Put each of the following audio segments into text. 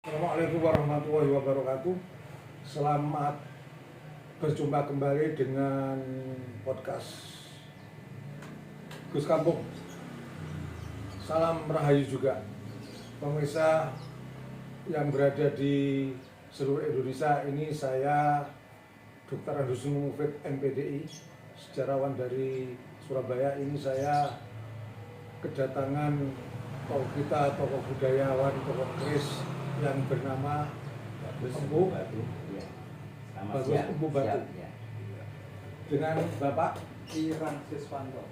Assalamualaikum warahmatullahi wabarakatuh. Selamat berjumpa kembali dengan podcast Gus Kampung. Salam Rahayu juga pemirsa yang berada di seluruh Indonesia. Ini saya Dr. Husnul Mufid MPDI, sejarawan dari Surabaya. Ini saya kedatangan tokoh budayawan, tokoh keris yang bernama Empu Batu, Bagus Empu Batu, dengan Bapak Wiran Siswanto.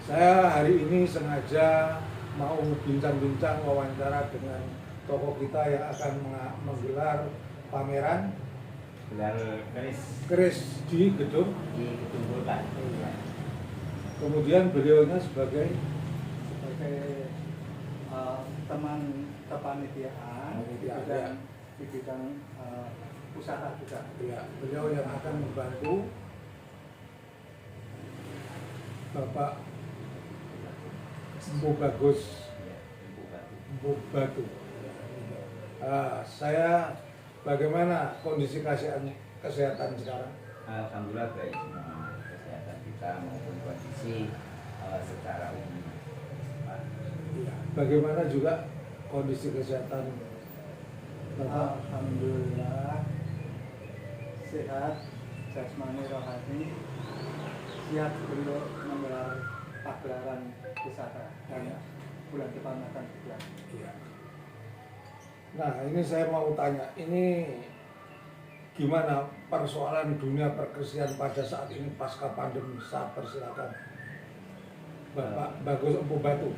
Saya hari ini sengaja mau bincang-bincang wawancara dengan tokoh kita yang akan menggelar pameran keris di gedung Bulkan. Kemudian beliaunya sebagai Teman kepanitiaan di bidang usaha juga. ya, beliau yang akan membantu Bapak Empu Bagus Empu Batu. Saya bagaimana kondisi kesehatan sekarang? Alhamdulillah baik semua kesehatan kita maupun kondisi secara umum. Ya, bagaimana juga kondisi kesehatan Bapak? Alhamdulillah sehat jasmani rohani, siap untuk menggelar pagelaran wisata dan bulan depan akan digelar. Ya. Nah, ini saya mau tanya, ini gimana persoalan dunia perkrisian pada saat ini pasca pandemi? Saya persilakan Bapak Bagus Empu Batu.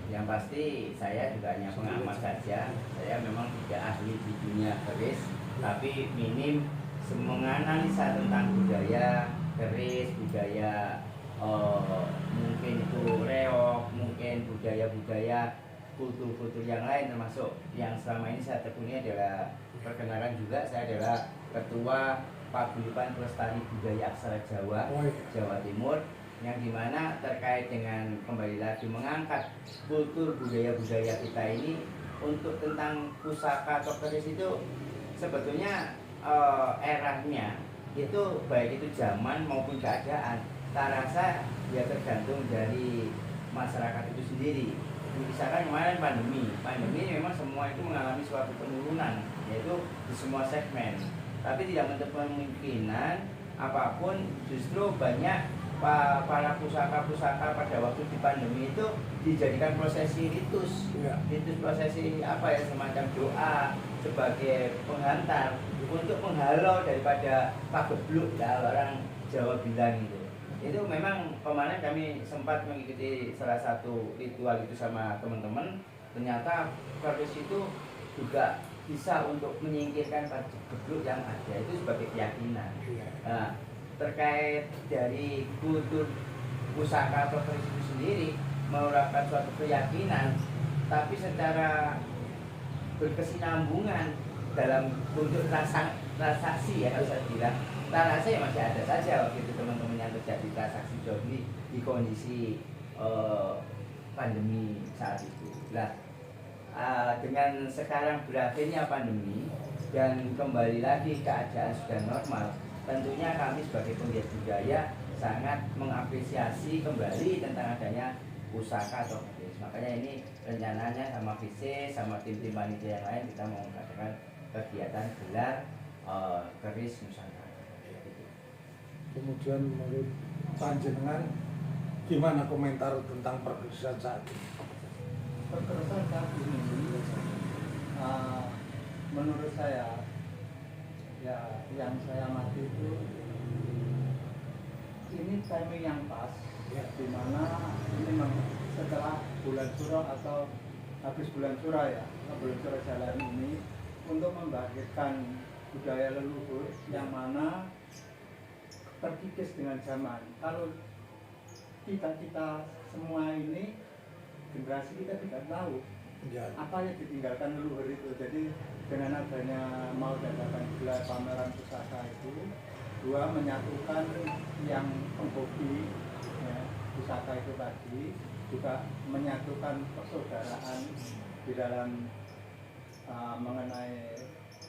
Yang pasti saya juga hanya pengamat saja. Saya memang tidak ahli di dunia keris, tapi minim menganalisa tentang budaya keris, budaya mungkin itu reok, mungkin budaya-budaya kultur-kultur yang lain, termasuk yang selama ini saya tekuni adalah perkenalkan juga, saya adalah Ketua Paguyuban Pelestari Budaya Aksara Jawa, Jawa Timur, yang dimana terkait dengan kembali lagi mengangkat kultur budaya-budaya kita ini. Untuk tentang pusaka atau keris itu sebetulnya eranya itu baik itu zaman maupun keadaan, tak rasa ya tergantung dari masyarakat itu sendiri. Misalkan kemarin pandemi memang semua itu mengalami suatu penurunan, yaitu di semua segmen, tapi tidak menutup kemungkinan apapun justru banyak para pusaka-pusaka pada waktu di pandemi itu dijadikan prosesi ritus, prosesi apa ya, semacam doa sebagai penghantar untuk menghalau daripada pagebluk ya, orang Jawa bilang itu. Itu memang kemarin kami sempat mengikuti salah satu ritual itu sama teman-teman. Ternyata keris itu juga bisa untuk menyingkirkan pagebluk yang ada, itu sebagai keyakinan. Nah, terkait dari kultur pusaka atau keris itu sendiri merupakan suatu keyakinan, tapi secara berkesinambungan dalam bentuk transaksi ya, kalau saya bilang transaksi ya masih ada saja waktu itu teman-teman yang terjadi transaksi jual beli di kondisi pandemi saat itu. Nah, dengan sekarang berakhirnya pandemi dan kembali lagi keadaan sudah normal, tentunya kami sebagai penggiat budaya sangat mengapresiasi kembali tentang adanya pusaka atau keris. Makanya ini rencananya sama VC, sama tim-tim panitia yang lain, kita mau mengadakan kegiatan gelar keris Nusantara. Kemudian menurut panjenengan gimana komentar tentang perkrisian saat ini? Perkerasan saat ini menurut saya ya, yang saya amati itu ini timing yang pas ya, dimana ini setelah bulan Suro atau habis bulan Suro ya, bulan Suro jalan ini untuk membangkitkan budaya leluhur yang mana terkikis dengan zaman. Kalau kita semua ini, generasi kita tidak tahu apa yang ditinggalkan leluhur itu. Jadi dengan adanya mau diadakan gelar pameran pusaka itu, dua menyatukan yang penghobi ya, pusaka itu tadi, juga menyatukan persaudaraan di dalam mengenai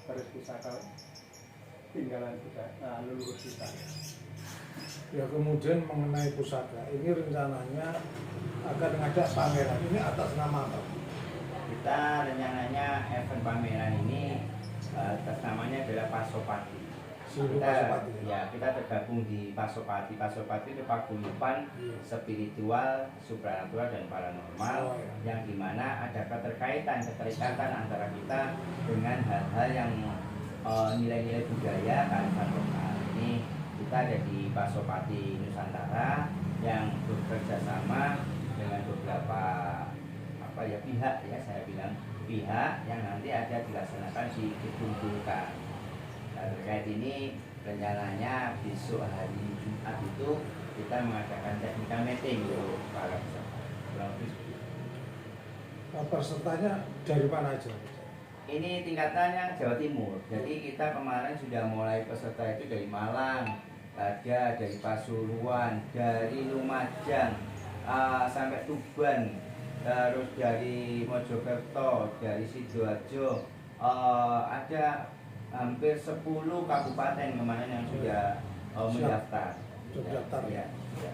keris pusaka tinggalan kita, leluhur kita. Ya, kemudian mengenai pusaka, ini rencananya akan ngajak pameran. Ini atas nama apa? Kita rencananya event pameran ini atas namanya adalah Pasopati. Seribu Kita, Pasopati. ya, kita tergabung di Pasopati. Pasopati itu paguyuban spiritual, supranatural dan paranormal, yang dimana ada keterkaitan antara kita dengan hal-hal yang nilai-nilai budaya kearifan lokal. Ini kita ada di Pasopati Nusantara yang bekerja sama dengan beberapa pihak, ya saya bilang pihak yang nanti ada dilaksanakan di Gedung Vulkan. Nah, terkait ini rencananya besok hari Jumat itu kita mengadakan technical meeting untuk para peserta. Pesertanya dari mana aja? Ini tingkatannya Jawa Timur. Jadi kita kemarin sudah mulai peserta itu dari Malang, ada dari Pasuruan, dari Lumajang, sampai Tuban, terus dari Mojokerto, dari Sidoarjo, ada hampir 10 kabupaten kemarin yang sudah mendaftar. Mendaftar. Ya, ya.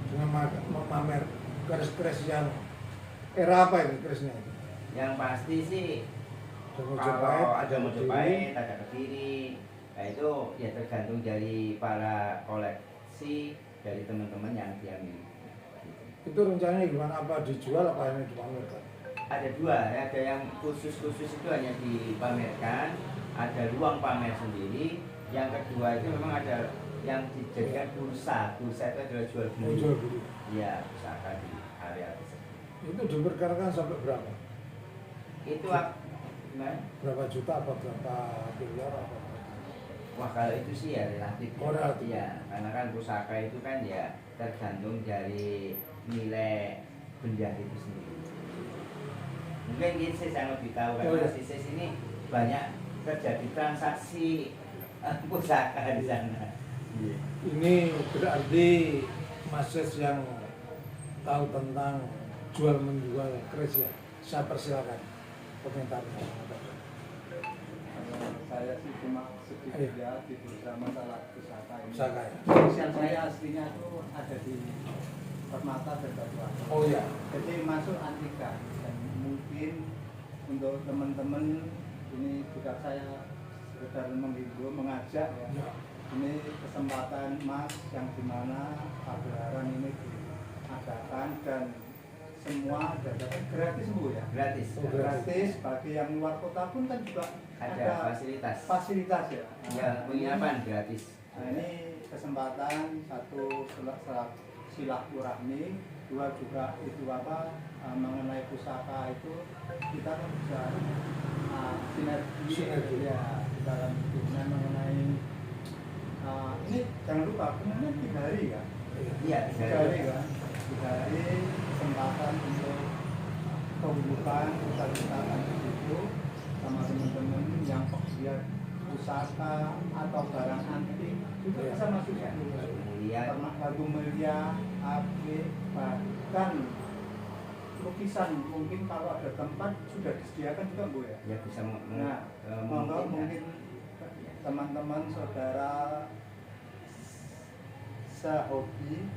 Dengan memamer keris-keris yang era apa ini kerisnya? Yang pasti sih Majapahit, kalau ada Majapahit, ada Kediri, nah itu ya tergantung dari para koleksi, dari teman-teman yang dia miliki. Itu rencananya gimana? Apa dijual apa hanya dipamerkan? Ada dua, ya, ada yang khusus itu hanya dipamerkan, ada ruang pamer sendiri. Yang kedua itu memang ada yang dijadikan bursa itu adalah jual beli. Jual beli. Iya, pusaka di area tersebut. Itu diperkirakan sampai berapa? Itu gimana? Berapa juta apa berapa miliar apa? Wah, kalau itu sih ya relatif. Oh, relatif. Ya, karena kan pusaka itu kan ya tergantung dari nilai benda itu sendiri. Mungkin gini saya lebih tahu karena di sini banyak terjadi transaksi pusaka di sana. Ini berarti Mas Ses yang tahu tentang jual menjual keris ya. Saya persilakan komentarnya. Saya sih cuma sedikit ya di beberapa masalah pusaka ini. Pusaka ya. Inisial saya aslinya itu ada di Permata dan Batuan. Oh ya. Jadi masuk antika dan mungkin untuk teman-teman ini juga saya sekedar menghibur, mengajak ya. Ini kesempatan Mas yang dimana pagelaran ini diadakan dan semua dapat gratis Bu ya. Gratis. Gratis bagi yang luar kota pun kan juga Ada fasilitas ya. Ya, penginapan gratis. Nah, ini kesempatan satu silaturahmi, dua juga itu mengenai pusaka itu kita kan bisa sinergi ya dalam hubungan mengenai ini jangan lupa kemudian 3 hari ya. Iya, 3 hari kan. 3 hari kesempatan untuk pembukaan wisata di situ sama teman-teman yang pegiat pusaka atau barang antik juga bisa masuk ya. Ternak lagu mulia, apik, bahkan lukisan mungkin kalau ada tempat sudah disediakan juga Bu ya. Ya bisa mungkin teman-teman saudara sehobi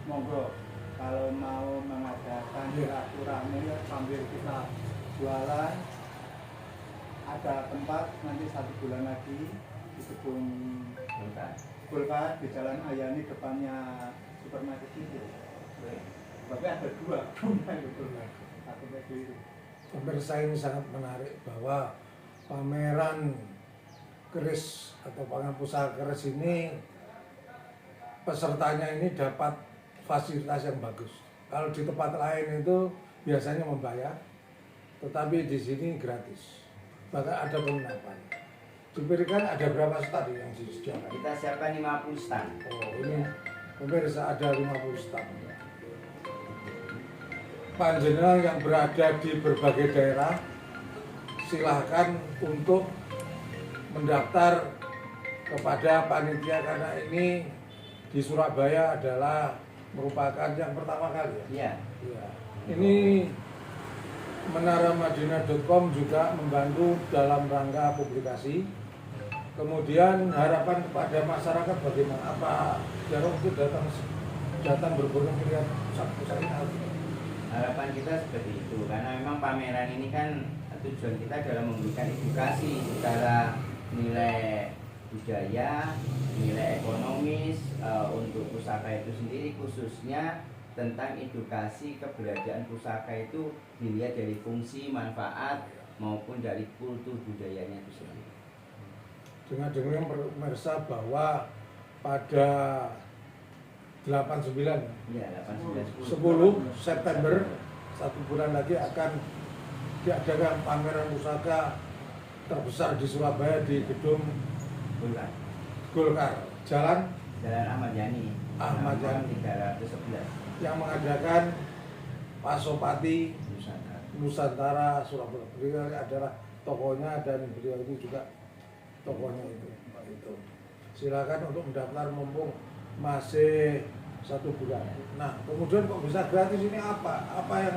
monggo kalau mau mengadakan silaturahmi sambil kita jualan, ada tempat nanti 1 bulan lagi di Gedung Vulkan di Jalan Ayani depannya supermarket itu. Tapi ada 2 rumah itu, satu itu. Pemirsa, ini sangat menarik bahwa pameran keris atau pameran pusaka keris ini pesertanya ini dapat fasilitas yang bagus. Kalau di tempat lain itu biasanya membayar, tetapi di sini gratis. Bahkan ada penginapan. Diberikan ada berapa stand yang disediakan? Kita siapkan 50 stand. Oh, ini pemirsa ada 50 stand. Panjenengan yang berada di berbagai daerah, silahkan untuk mendaftar kepada panitia karena ini di Surabaya adalah merupakan yang pertama kali ya. Iya. Ya. Ini menaramadinah.com juga membantu dalam rangka publikasi. Kemudian harapan kepada masyarakat bagaimana? Apa jarang itu datang berburu melihat pusat-pusat ini? Harapan kita seperti itu, karena memang pameran ini kan tujuan kita adalah memberikan edukasi secara nilai budaya, nilai ekonomis untuk pusaka itu sendiri, khususnya tentang edukasi keberadaan pusaka itu dilihat dari fungsi, manfaat maupun dari kultur budayanya itu sendiri. Dengar-dengar pemirsa bahwa pada 89 Ya, 10 September, 1 bulan lagi akan diadakan pameran pusaka terbesar di Surabaya di gedung Golkar, Jalan Ahmad Yani, Ahmad Yani 311 yang mengadakan Pasopati Nusantara Surabaya. Beliau adalah tokohnya dan beliau ini juga tokohnya itu. Silakan untuk mendaftar mumpung masih 1 bulan. Nah, kemudian kok bisa gratis ini apa? Apa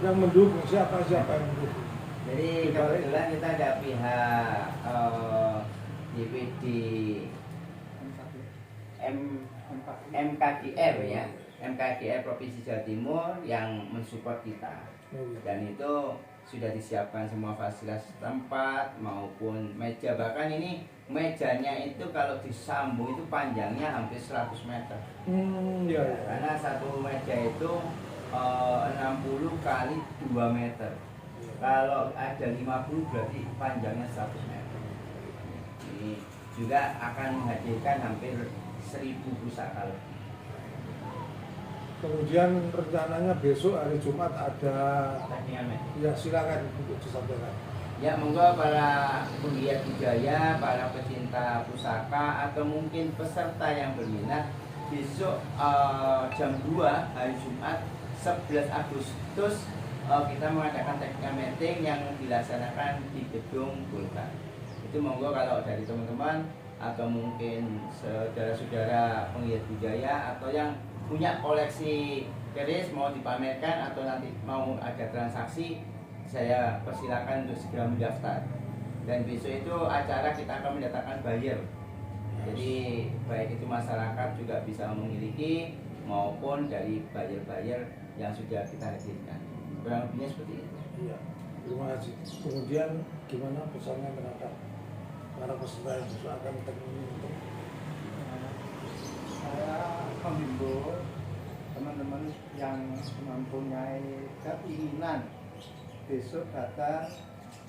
yang mendukung? Siapa yang mendukung? Jadi kebetulan kita ada pihak DPD MKGR ya, MKGR Provinsi Jawa Timur yang mensupport kita. Dan itu sudah disiapkan semua fasilitas tempat maupun meja, bahkan ini mejanya itu kalau disambung itu panjangnya hampir 100 meter. Ya. Karena satu meja itu 60 kali 2 meter. Kalau ada 50 berarti panjangnya 100 meter. Ini juga akan menghadirkan hampir 1000 pusaka lebih. Kemudian rencananya besok hari Jumat ada, ya silakan untuk disampaikan. Ya, monggo para penggiat budaya, para pecinta pusaka atau mungkin peserta yang berminat besok jam 2 hari Jumat 11 Agustus kita mengadakan technical meeting yang dilaksanakan di gedung Golkar. Itu monggo kalau dari teman-teman atau mungkin saudara-saudara penggiat budaya atau yang punya koleksi keris mau dipamerkan atau nanti mau ada transaksi, saya persilakan untuk segera mendaftar. Dan besok itu acara kita akan mendatangkan buyer. Jadi baik itu masyarakat juga bisa memiliki maupun dari buyer-buyer yang sudah kita hadirkan. Kurang lebihnya seperti itu. Iya, terima kasih. Kemudian gimana pesannya terhadap para peserta yang besok akan terjun untuk saya menghimbau teman-teman yang mempunyai keinginan besok datang,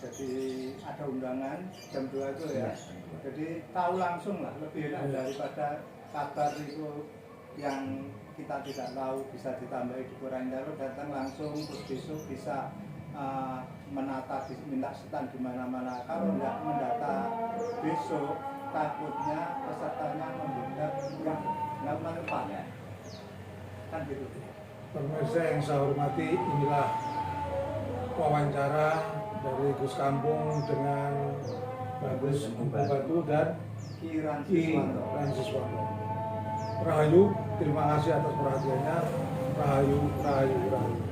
jadi ada undangan jam 2 itu ya. Jadi tahu langsung lah, lebih enak daripada kabar itu yang kita tidak tahu bisa ditambahi dikurangi. Kalau datang langsung terus besok bisa menata, minta setan di mana-mana. Kalau tidak mendata besok, takutnya pesertanya membludak yang nggak manfaat. Kan gitu. pemirsa yang saya hormati, inilah wawancara dari Gus Kampung dengan Bagus Batu dan Ki Ransiswanto. Rahayu, terima kasih atas perhatiannya. Rahayu, Rahayu, Rahayu.